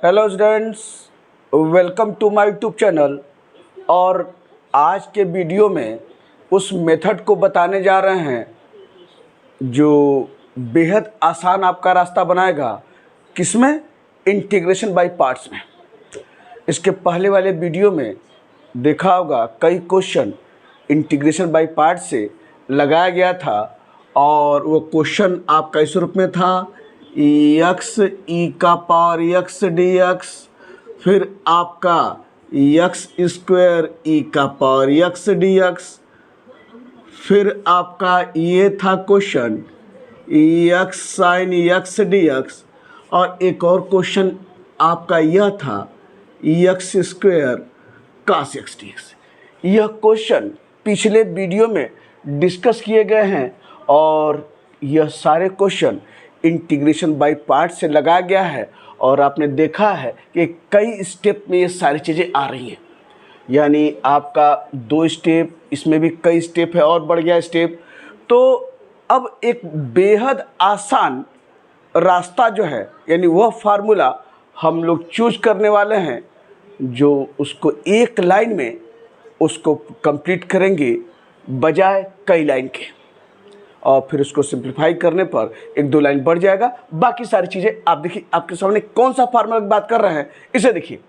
Hello students, welcome to my YouTube channel. और आज के वीडियो में उस मेथड को बताने जा रहे हैं जो बेहद आसान आपका रास्ता बनाएगा। किसमें? इंटीग्रेशन बाय पार्ट्स में। इसके पहले वाले वीडियो में देखा होगा कई क्वेश्चन इंटीग्रेशन बाय पार्ट्स से लगाया गया था और वो क्वेश्चन आपका इस रूप में था एक्स ई का पावर एक्स डी एक्स, फिर आपका एक्स स्क्वायर ई का पावर एक्स डी एक्स, फिर आपका ये था question x sine x D x, और एक और क्वेश्चन आपका यह था एक्स स्क्वायर कास एक्स डी एक्स। यह क्वेश्चन पिछले वीडियो में डिस्कस किए गए हैं और यह सारे क्वेश्चन इंटीग्रेशन बाय पार्ट से लगाया गया है। और आपने देखा है कि कई स्टेप में ये सारी चीज़ें आ रही हैं, यानी आपका 2 स्टेप, इसमें भी कई स्टेप है और बढ़ गया स्टेप। तो अब एक बेहद आसान रास्ता जो है, यानी वह फार्मूला हम लोग चूज करने वाले हैं जो उसको एक लाइन में उसको कंप्लीट करेंगे बजाय कई लाइन के, और फिर उसको सिंप्लीफाई करने पर 1-2 लाइन बढ़ जाएगा। बाकी सारी चीज़ें आप देखिए, आपके सामने कौन सा फार्मूला की बात कर रहे हैं इसे देखिए।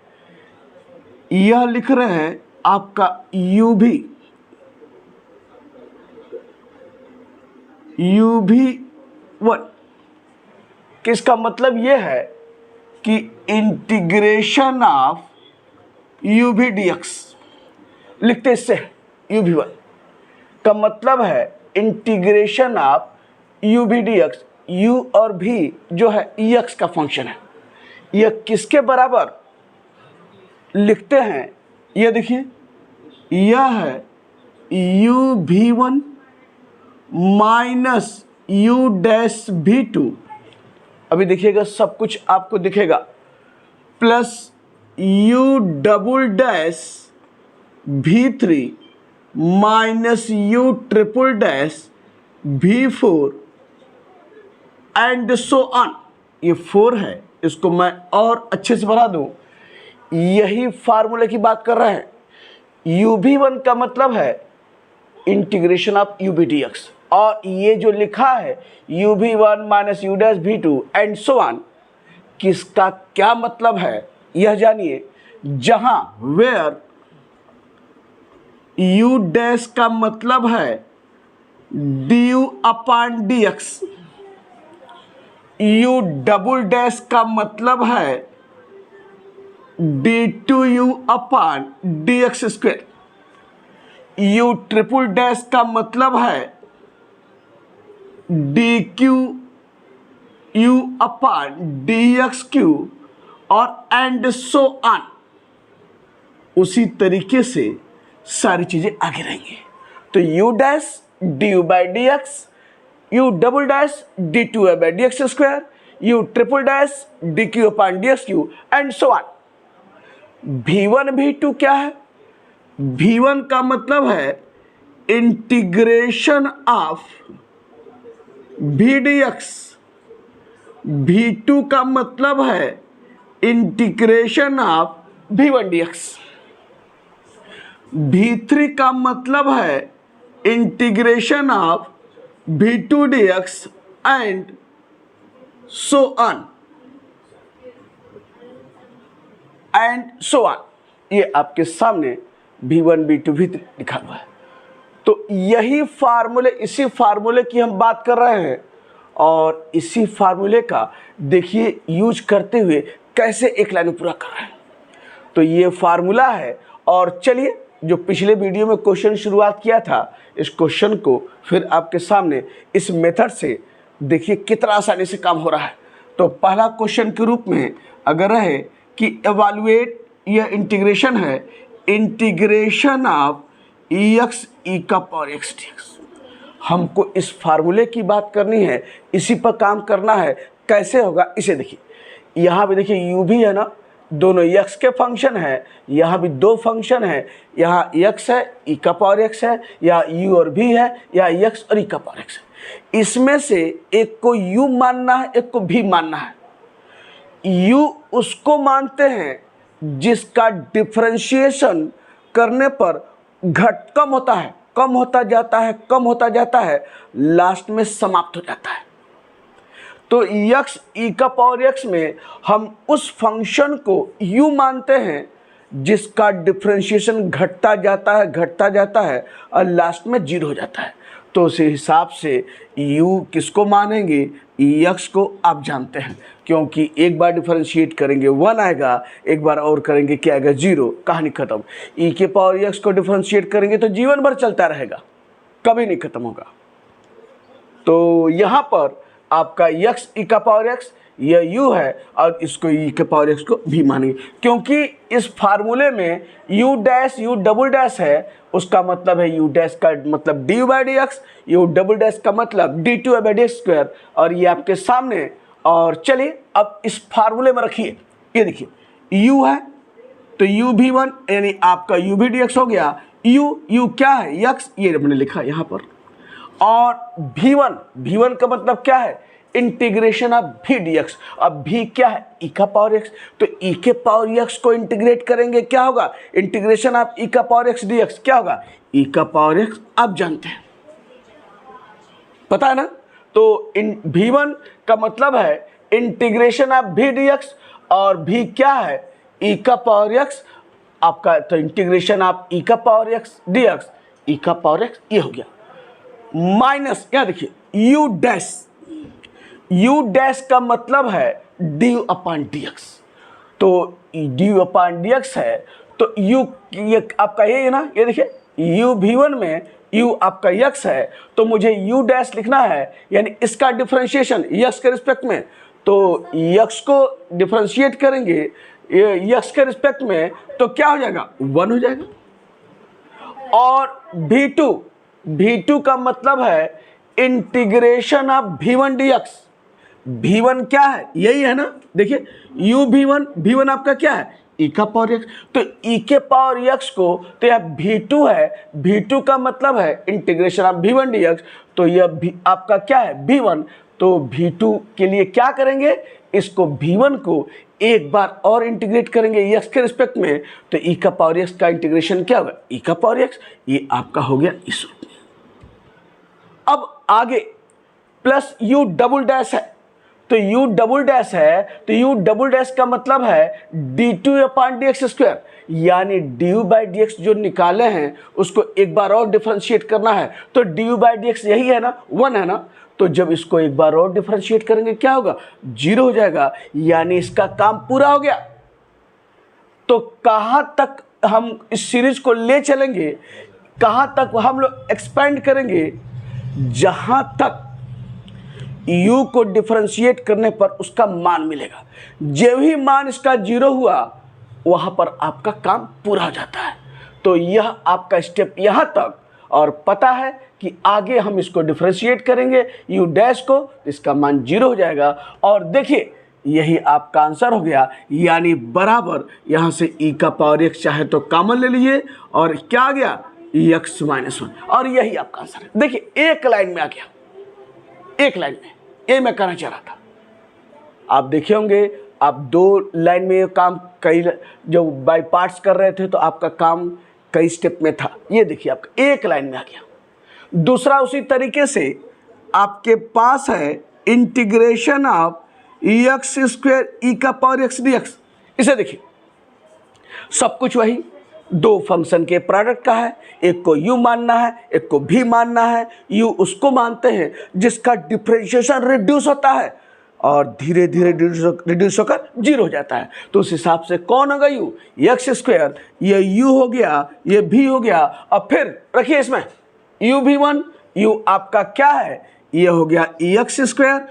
यह लिख रहे हैं आपका UV1, किसका मतलब यह है कि इंटीग्रेशन ऑफ UV dx लिखते इससे UV1 का मतलब है integration of UV dx। U और V जो है EX का फंक्शन है, यह किसके बराबर लिखते हैं? यह देखिए, यह है UV1 minus U dash V2। अभी देखिएगा सब कुछ आपको दिखेगा, plus U double dash V3 minus U triple dash V4 and so on. ये 4 है, इसको मैं और अच्छे से बना दूं, यही फार्मूले की बात कर रहे हैं। UV1 का मतलब है इंटीग्रेशन ऑफ UV dx, और ये जो लिखा है UV1 minus U dash V2 and so on, किसका क्या मतलब है यह जानिए। जहां वेयर U डैश का मतलब है du upon dx, U double dash का मतलब है d2U upon dx square, U triple dash का मतलब है dq U upon dx Q, और एंड सो ऑन। उसी तरीके से सारी चीजें आगे रहेंगी। तो U dash du by dx, U double dash d2 by dx square, U triple dash dq upon dx Q and so on. V1 V2 क्या है? V1 का मतलब है integration of V dx, V2 का मतलब है integration of V1 dx, V3 का मतलब है integration of V2 dx and so on ये आपके सामने V1 V2 V3 लिखा हुआ है। तो यही फार्मूले, इसी फार्मूले की हम बात कर रहे हैं, और इसी फार्मूले का देखिए यूज करते हुए कैसे एक लाइन पूरा कर रहे हैं। तो ये फार्मूला है, और चलिए जो पिछले वीडियो में क्वेश्चन शुरुआत किया था, इस क्वेश्चन को फिर आपके सामने इस मेथड से देखिए कितना आसानी से काम हो रहा है। तो पहला क्वेश्चन के रूप में अगर रहे कि एवैल्यूएट, यह इंटीग्रेशन है, इंटीग्रेशन ऑफ एक्स ई का पावर एक्स डी एक्स। हमको इस फार्मूले की बात करनी है, इसी पर काम करना है। कैसे होगा इसे देखिए। यहाँ भी देखिए U भी है ना, दोनों x के फंक्शन है, यहाँ भी 2 फंक्शन है, यहाँ x है e का पावर x है, या u और v है, या x और e का पावर x है। इसमें से एक को u मानना है, एक को v मानना है। u उसको मानते हैं जिसका डिफरेंशिएशन करने पर कम होता है, कम होता जाता है, कम होता जाता है, लास्ट में समाप्त हो जाता है। तो x e का पावर x में हम उस फंक्शन को u मानते हैं जिसका डिफरेंशिएशन घटता जाता है और लास्ट में 0 हो जाता है। तो उस हिसाब से u किसको मानेंगे, x को आप जानते हैं, क्योंकि एक बार डिफरेंशिएट करेंगे 1 आएगा, एक बार और करेंगे क्या आएगा, 0, कहानी खत्म। e के पावर x को डिफरेंशिएट करेंगे तो जीवन भर चलता रहेगा, कभी नहीं खत्म होगा। तो यहाँ पर आपका x e का पावर x यह u है और इसको e के पावर x को भी मानेंगे, क्योंकि इस फार्मूले में u dash u double dash है, उसका मतलब है u डैश का मतलब du by D x, u double dash का मतलब d2 by D x square, और ये आपके सामने। और चलिए अब इस फार्मूले में रखिए, ये देखिए u है तो u भी 1 यानी आपका u भी dx हो गया। u क्या है, x, ये हमने लिखा यहाँ पर। और v1 का मतलब क्या है, इंटीग्रेशन ऑफ v dx। अब v क्या है, e का पावर x, तो e के पावर x को इंटीग्रेट करेंगे क्या होगा, इंटीग्रेशन ऑफ e का पावर x dx क्या होगा, e का पावर x आप जानते हैं, पता है ना। तो v1 का मतलब है इंटीग्रेशन ऑफ v dx, और v क्या है, e का पावर x आपका, तो इंटीग्रेशन ऑफ e का पावर x dx, e का पावर x ये हो गया, माइनस यहाँ देखिए u डैश का मतलब है du अपॉन dx। तो du अपॉन dx है तो u ये आपका ये है ना, ये देखिए u v1 में u आपका x है, तो मुझे u डैश लिखना है, यानी इसका डिफरेंशिएशन x के रिस्पेक्ट में। तो x को डिफरेंशिएट करेंगे x के रिस्पेक्ट में तो क्या हो जाएगा, 1 हो जाएगा। और v2 का मतलब है integration of v1 dx। v1 क्या है, यही है ना, देखिए u v1 आपका क्या है, e का पावर x, तो e के पावर x को, तो यह v2 है, v2 का मतलब है इंटीग्रेशन ऑफ v1 dx, तो यह आपका क्या है, v1। तो v2 के लिए क्या करेंगे, इसको v1 को एक बार और इंटीग्रेट करेंगे x के रिस्पेक्ट में, तो e का पावर x का इंटीग्रेशन क्या होगा, e का पावर x, ये आपका हो गया इस रूप में। अब आगे प्लस u डबल डैश है, तो u डबल डैश है, तो u डबल डैश का मतलब है d2 अपॉन dx स्क्वायर, यानी du बाई dx जो निकाले हैं उसको एक बार और डिफरेंशिएट करना है। तो du बाई dx यही है ना, 1 है ना, तो जब इसको एक बार और डिफरेंशिएट करेंगे क्या होगा, 0 हो जाएगा, यानी इसका काम पूरा हो गया। तो कहाँ तक हम इस सीरीज को ले चलेंगे, कहाँ तक हम लोग एक्सपेंड करेंगे, जहाँ तक u को डिफरेंशिएट करने पर उसका मान मिलेगा। जब ही मान इसका 0 हुआ वहाँ पर आपका काम पूरा हो जाता है। तो यह आपका स्टेप यहाँ तक, और पता है कि आगे हम इसको डिफरेंशिएट करेंगे u डैश को, इसका मान 0 हो जाएगा। और देखिए यही आपका आंसर हो गया, यानी बराबर यहाँ से e का पावर x चाहे तो कॉमन ले लीजिए और क्या आ गया, x माइनस 1, और यही आपका आंसर है। देखिए एक लाइन में आ गया, एक लाइन में, ये मैं कहना चाह रहा था। आप देखे होंगे आप 2 लाइन में काम, कई जो बाय पार्ट्स कर रहे थे तो आपका काम कई स्टेप में था, ये देखिए आपका एक लाइन में आ गया। दूसरा उसी तरीके से आपके पास है इंटीग्रेशन ऑफ एक्स स्क्वायर ई का पावर एक्स dx। इसे देखिए सब कुछ वही 2 फंक्शन के प्रोडक्ट का है, एक को u मानना है, एक को v मानना है। u उसको मानते हैं जिसका डिफरेंशिएशन रिड्यूस होता है और धीरे धीरे रिड्यूस होकर 0 हो जाता है। तो उस हिसाब से कौन होगा u, एक्स स्क्वायर, ये u हो गया, ये v हो गया, और फिर रखिए इसमें u v1, u आपका क्या है, ये हो गया एक्स स्क्वायर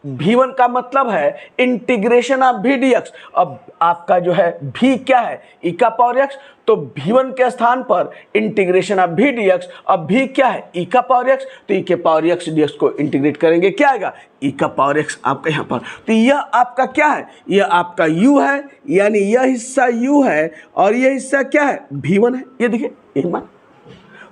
v1 का मतलब है इंटीग्रेशन ऑफ v dx। अब आपका जो है v क्या है, e का पावर x, तो v1 के स्थान पर इंटीग्रेशन ऑफ v dx। अब v क्या है, e का पावर x, तो e के पावर x dx को इंटीग्रेट करेंगे क्या आएगा, e का पावर x आपका यहाँ पर। तो यह आपका क्या है, यह आपका u है, यानी यह हिस्सा u है और यह हिस्सा क्या है, v1 है। ये देखिए एक बार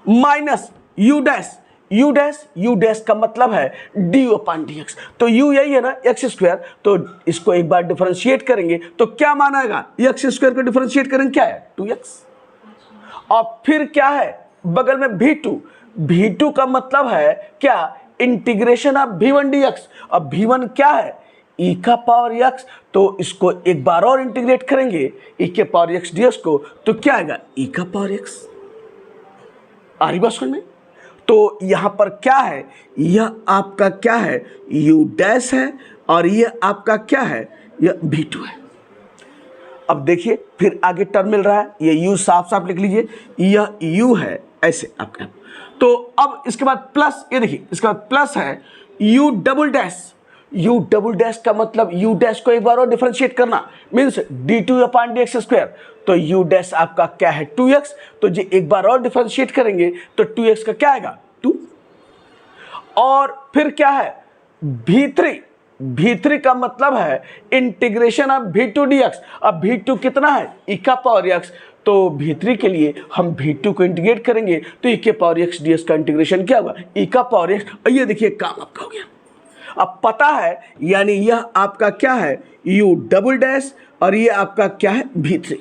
minus u dash, u dash का मतलब है डी अपान डी एक्स। तो यू यही है ना एक्स स्क्वायर, तो इसको एक बार डिफरेंशिएट करेंगे तो क्या माना आएगा, एक्स स्क्वायर को डिफरेंशिएट करेंगे क्या है 2x। और फिर क्या है बगल में v2 का मतलब है क्या, इंटीग्रेशन ऑफ v1 dx। अब v1 क्या है e का पावर x, तो इसको एक बार और इंटीग्रेट करेंगे e के पावर x dx को, तो क्या आएगा e का पावर x। आ रही बात समझ में। तो यहां पर क्या है, यह आपका क्या है u डैश है और यह आपका क्या है, यह v2 है। अब देखिए फिर आगे टर्म मिल रहा है, ये u साफ साफ लिख लीजिए, यह u है ऐसे आपका। तो अब इसके बाद प्लस, ये देखिए इसके बाद प्लस है u डबल डैश का मतलब u डैश को एक बार और डिफरेंशिएट करना, मीन्स d2 अपान डी एक्स स्क्वायर। तो u डैश आपका क्या है 2x, तो जी एक बार और डिफरेंशिएट करेंगे तो 2x का क्या आएगा 2। और फिर क्या है v3 का मतलब है इंटीग्रेशन ऑफ v2 dx। अब v2 कितना है e का पावर x, तो v3 के लिए हम v2 को इंटीग्रेट करेंगे तो e के पावर x dx का इंटीग्रेशन क्या होगा e का पावर x। ये देखिए काम आपका हो गया। अब पता है यानी यह आपका क्या है u डबल डैश और ये आपका क्या है v3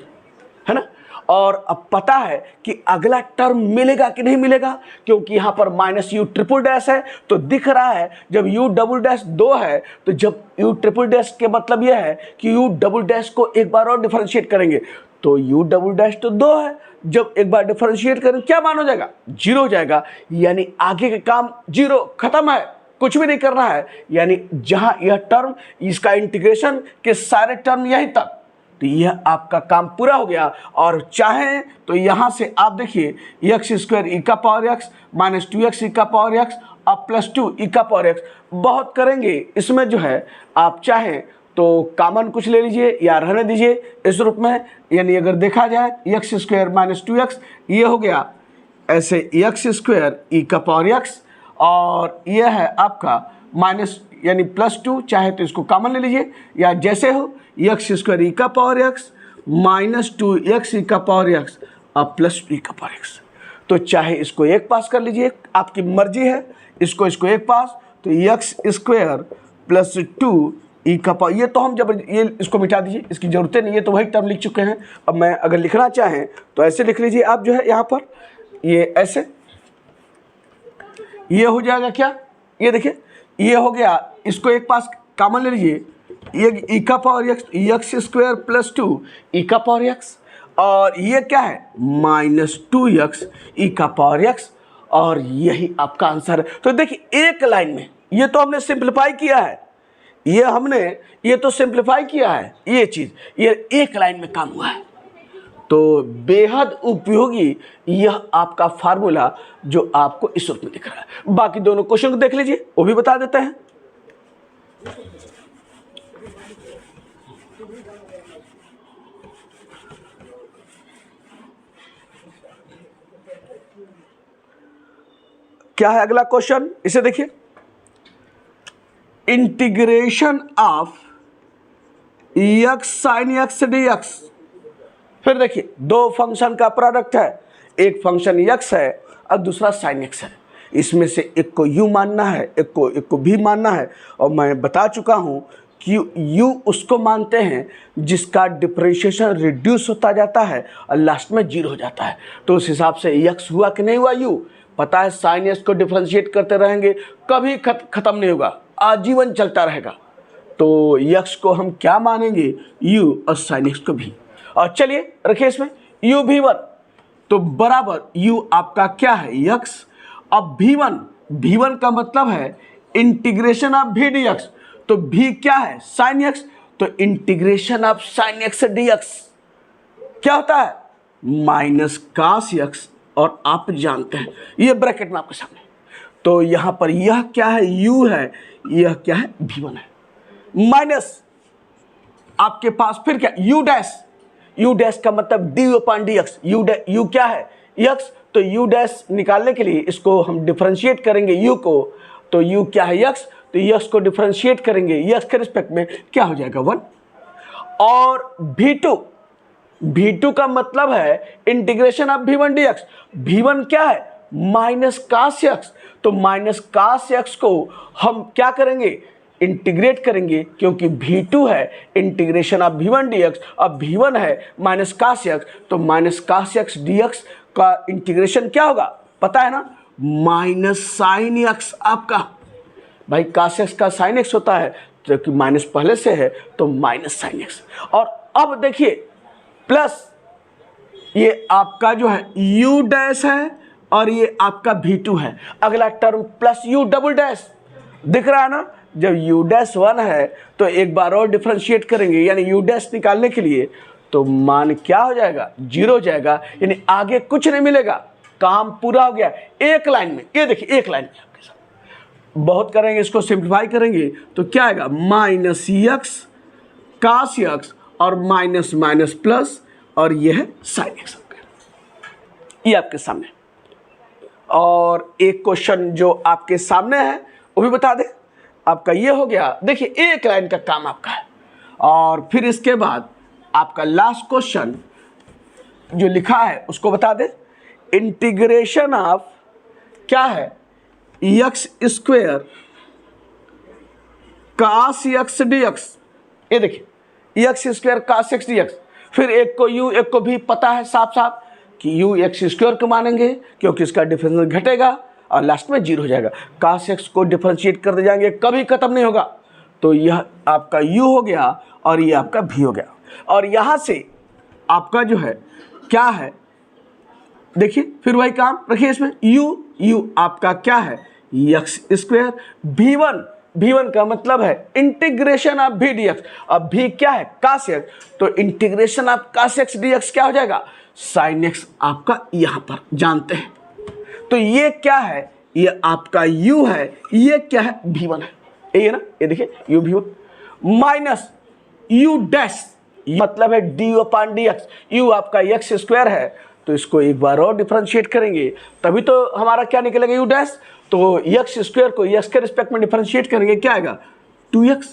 है ना। और अब पता है कि अगला टर्म मिलेगा कि नहीं मिलेगा, क्योंकि यहाँ पर माइनस यू ट्रिपल डैश है, तो दिख रहा है जब यू डबल डैश 2 है, तो जब यू ट्रिपल डैश के मतलब यह है कि यू डबल डैश को एक बार और डिफरेंशिएट करेंगे, तो यू डबल डैश तो 2 है, जब एक बार डिफरेंशिएट करेंगे क्या मान हो जाएगा 0 हो जाएगा, यानी आगे का काम 0 खत्म है, कुछ भी नहीं करना है। यानी जहां यह टर्म इसका इंटीग्रेशन के सारे टर्म यहीं तक, तो यह आपका काम पूरा हो गया। और चाहें तो यहाँ से आप देखिए एक्स स्क्वायर ई का पावर एक्स माइनस 2x ई का पावर एक्स और प्लस 2 ई का पावर एक्स बहुत करेंगे। इसमें जो है आप चाहें तो कॉमन कुछ ले लीजिए या रहने दीजिए इस रूप में, यानी अगर देखा जाए एक्स स्क्वायर माइनस 2x ये हो गया ऐसे एक्स स्क्वायर ई का पावर एक्स, और यह है आपका माइनस यानी प्लस 2, चाहे तो इसको कॉमन ले लीजिए या जैसे हो एक्स स्क्वायर ई का पावर एक्स माइनस 2x ई का पावर एक्स और प्लस 2 ई का पावर एक्स। तो चाहे इसको एक पास कर लीजिए, आपकी मर्जी है, इसको एक पास, तो एक्स स्क्वायर प्लस 2 ई का पावर, ये तो हम जब ये इसको मिटा दीजिए, इसकी ज़रूरत नहीं है, तो वही टर्म लिख चुके हैं। अब मैं अगर लिखना चाहें तो ऐसे लिख लीजिए आप जो है यहाँ पर, ये ऐसे ये हो जाएगा क्या, ये देखिए ये हो गया, इसको एक पास कॉमन ले लीजिए, ये ई का पावर एक्स स्क्वायर प्लस 2 ई का पावर एक्स, और ये क्या है माइनस 2x ई का पावर एक्स, और यही आपका आंसर है। तो देखिए एक लाइन में ये तो हमने सिंप्लीफाई किया है, ये तो सिंप्लीफाई किया है, ये चीज़ ये एक लाइन में काम हुआ है। तो बेहद उपयोगी यह आपका फार्मूला जो आपको इस रूप में दिख रहा है। बाकी दोनों क्वेश्चन को देख लीजिए, वो भी बता देते हैं। क्या है अगला क्वेश्चन, इसे देखिए, integration of X sine X d x. फिर देखिए दो फंक्शन का प्रोडक्ट है, एक फंक्शन x है और दूसरा साइन x है, इसमें से एक को u मानना है, एक को v मानना है। और मैं बता चुका हूँ कि u उसको मानते हैं जिसका डिफरेंशिएशन रिड्यूस होता जाता है और लास्ट में 0 हो जाता है। तो उस हिसाब से x हुआ कि नहीं हुआ u, पता है साइन x को डिफरेंशिएट करते रहेंगे कभी खत्म नहीं होगा, आजीवन चलता रहेगा। तो x को हम क्या मानेंगे u और साइन x को भी। और चलिए रखिए इसमें u v1, तो बराबर u आपका क्या है x, अब v1 का मतलब है इंटीग्रेशन ऑफ v dx, तो v क्या है साइन x, तो integration of sine x dx क्या होता है माइनस कास x, और आप जानते हैं ये ब्रैकेट में आपके सामने, तो यहां पर यह क्या है u है, यह क्या है v1 है, माइनस आपके पास फिर क्या u डैश का मतलब D upon d x, you क्या है x, तो u डैश निकालने के लिए इसको हम डिफरेंशिएट करेंगे u को, तो u क्या है x, तो x को डिफरेंशिएट करेंगे x के रिस्पेक्ट में क्या हो जाएगा 1। और v2 का मतलब है integration of v1 dx, v1 क्या है माइनस कास x, तो माइनस काश एक्स को हम क्या करेंगे, इंटीग्रेट करेंगे, क्योंकि v2 है इंटीग्रेशन ऑफ v1 dx, अब v1 है माइनस काश एक्स, तो माइनस काश एक्स dx का इंटीग्रेशन क्या होगा पता है ना, माइनस साइन एक्स। आपका भाई काश एक्स का साइन एक्स होता है, जो कि माइनस पहले से है तो माइनस साइन एक्स। और अब देखिए प्लस ये आपका जो है u डैश है और ये आपका v2 है, अगला term plus u double dash, दिख रहा है ना। जब u डैश 1 है तो एक बार और डिफरेंशिएट करेंगे, यानी u डैश निकालने के लिए, तो मान क्या हो जाएगा, 0 हो जाएगा, यानी आगे कुछ नहीं मिलेगा, काम पूरा हो गया एक लाइन में। ये देखिए एक लाइन में आपके साथ बहुत करेंगे, इसको सिंप्लीफाई करेंगे तो क्या आएगा, माइनस एक्स काश एक्स और माइनस माइनस प्लस, और ये है साइन एक्स आपका, ये आपके सामने। और एक क्वेश्चन जो आपके सामने है वो भी बता दे, आपका ये हो गया। देखिए एक लाइन का काम आपका है, और फिर इसके बाद आपका लास्ट क्वेश्चन जो लिखा है उसको बता दे। इंटीग्रेशन ऑफ क्या है, एक्स स्क्वेयर काश एक्स dx, ये देखिए एक्स स्क्वेयर काश एक्स dx, फिर एक को u एक को भी पता है साफ साफ कि u एक्स स्क्वायर को मानेंगे क्योंकि इसका डिफरेंस घटेगा और लास्ट में 0 हो जाएगा। काश एक्स को डिफरेंशिएट करते जाएंगे, कभी खत्म नहीं होगा, तो यह आपका u हो गया और ये आपका v हो गया। और यहाँ से आपका जो है क्या है, देखिए फिर वही काम रखिए इसमें, u आपका क्या है, एक्स स्क्वायर, v1 का मतलब है इंटीग्रेशन ऑफ v dx, अब v क्या है काश एक्स, तो इंटीग्रेशन ऑफ काश एक्स dx क्या हो जाएगा, साइन एक्स आपका यहाँ पर जानते हैं। तो ये क्या है, ये आपका u है, ये क्या है v1 है, ये ना, ये देखिए u v1 minus u dash, मतलब है du अपान dx, u आपका एक्स स्क्वायर है, तो इसको एक बार और डिफरेंशिएट करेंगे तभी तो हमारा क्या निकलेगा u डैश, तो एक्स स्क्वायर को एक्स के रिस्पेक्ट में डिफरेंशिएट करेंगे, क्या आएगा 2x,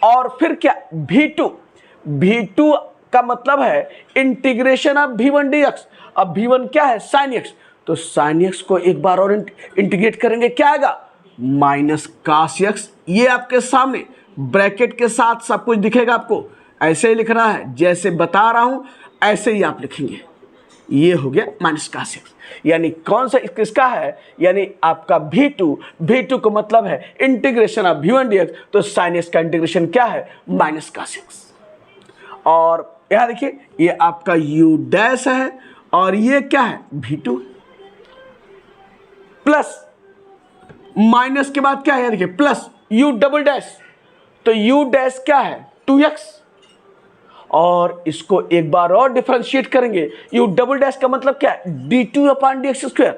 और फिर क्या v2 का मतलब है इंटीग्रेशन ऑफ v1 dx, अब v1 क्या है साइन एक्स, तो साइन एक्स को एक बार और इंटीग्रेट करेंगे, क्या आएगा माइनस काश एक्स, ये आपके सामने ब्रैकेट के साथ सब कुछ दिखेगा, आपको ऐसे ही लिखना है जैसे बता रहा हूं ऐसे ही आप लिखेंगे। ये हो गया माइनस काश एक्स, यानी कौन सा किसका है, यानी आपका v2 का मतलब है इंटीग्रेशन ऑफ v1 dx, तो साइन एक्स का इंटीग्रेशन क्या है माइनस काश एक्स। और यहाँ देखिए ये आपका u डैश है और ये क्या है v2 प्लस माइनस के बाद क्या है, देखिए प्लस u डबल डैश, तो u डैश क्या है 2x, और इसको एक बार और डिफरेंशिएट करेंगे, u डबल डैश का मतलब क्या है d2 अपान dx स्क्वायर,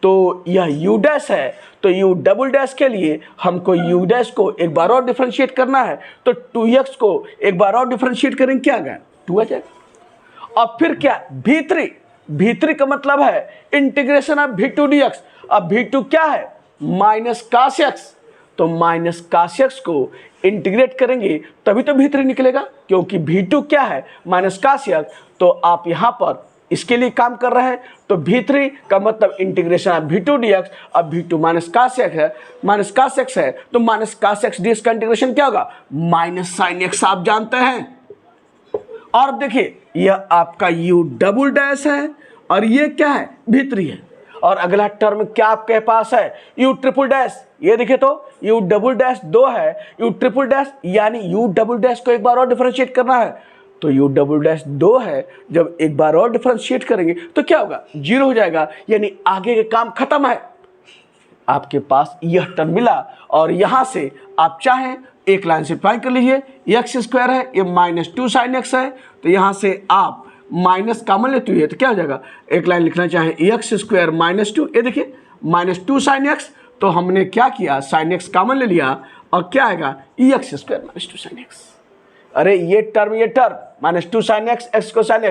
तो यह u डैश है, तो u डबल डैश के लिए हमको u डैश को एक बार और डिफरेंशिएट करना है, तो 2x को एक बार और डिफरेंशिएट करेंगे, क्या आ गया 2 आ जाएगा। और फिर क्या v3 का मतलब है इंटीग्रेशन ऑफ v2 dx, अब v2 क्या है माइनस काश एक्स, तो माइनस काश एक्स को इंटीग्रेट करेंगे तभी तो v3 निकलेगा, क्योंकि v2 क्या है माइनस काश एक्स, तो आप यहाँ पर इसके लिए काम कर रहे हैं, तो v3 का मतलब इंटीग्रेशन ऑफ v2 dx, अब v2 माइनस काश एक्स है, तो माइनस काश एक्स dx का इंटीग्रेशन क्या होगा माइनस साइन एक्स, आप जानते हैं। और अब देखिए यह आपका u डबल डैश है और ये क्या है v3 है, और अगला टर्म क्या आपके पास है u ट्रिपल डैश, ये देखिए तो u डबल डैश 2 है, u ट्रिपल डैश यानी u डबल डैश को एक बार और डिफरेंशिएट करना है, तो u डबल डैश 2 है, जब एक बार और डिफरेंशिएट करेंगे तो क्या होगा 0 हो जाएगा, यानी आगे के काम खत्म है, आपके पास यह टर्म मिला। और यहाँ से आप चाहें एक लाइन सिंप्लीफाई कर लीजिए, एक्स स्क्वायर है ये माइनस 2 साइन एक्स है, तो यहाँ से आप माइनस कॉमन लेते हुए तो क्या हो जाएगा, एक लाइन लिखना चाहे एक्स स्क्वायर माइनस 2, ये देखिए माइनस 2 साइन एक्स, तो हमने क्या किया साइन एक्स कॉमन ले लिया और क्या आएगा x square minus 2 sine x, अरे ये term minus 2 sine x, x को sine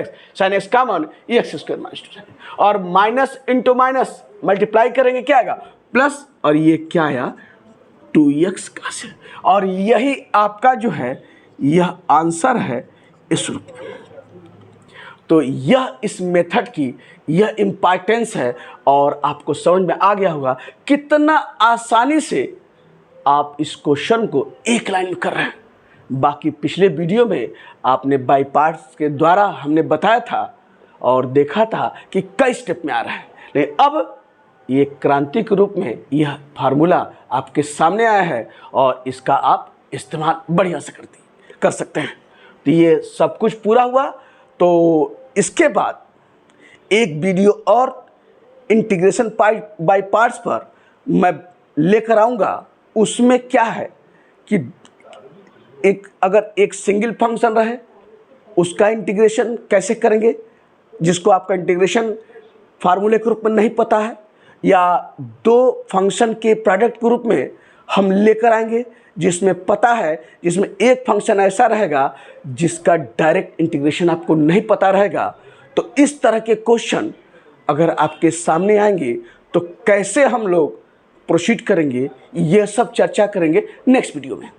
x common x square minus 2 sine x, और माइनस इंटू माइनस मल्टीप्लाई करेंगे क्या आएगा प्लस, और ये क्या आया 2x का से, और यही आपका जो है यह आंसर है इस रूप में। तो यह इस मेथड की यह इम्पॉर्टेंस है और आपको समझ में आ गया होगा कितना आसानी से आप इस क्वेश्चन को एक लाइन में कर रहे हैं। बाकी पिछले वीडियो में आपने बाई पार्ट्स के द्वारा हमने बताया था और देखा था कि कई स्टेप में आ रहा है, लेकिन अब ये क्रांति के रूप में यह फार्मूला आपके सामने आया है और इसका आप इस्तेमाल बढ़िया से कर सकते हैं। तो ये सब कुछ पूरा हुआ, तो इसके बाद एक वीडियो और इंटीग्रेशन बाय पार्ट्स पर मैं लेकर आऊँगा। उसमें क्या है कि अगर एक सिंगल फंक्शन रहे उसका इंटीग्रेशन कैसे करेंगे, जिसको आपका इंटीग्रेशन फार्मूले के रूप में नहीं पता है, या दो फंक्शन के प्रोडक्ट के रूप में हम लेकर आएंगे जिसमें पता है, जिसमें एक फंक्शन ऐसा रहेगा जिसका डायरेक्ट इंटीग्रेशन आपको नहीं पता रहेगा। तो इस तरह के क्वेश्चन अगर आपके सामने आएंगे तो कैसे हम लोग प्रोसीड करेंगे, यह सब चर्चा करेंगे नेक्स्ट वीडियो में।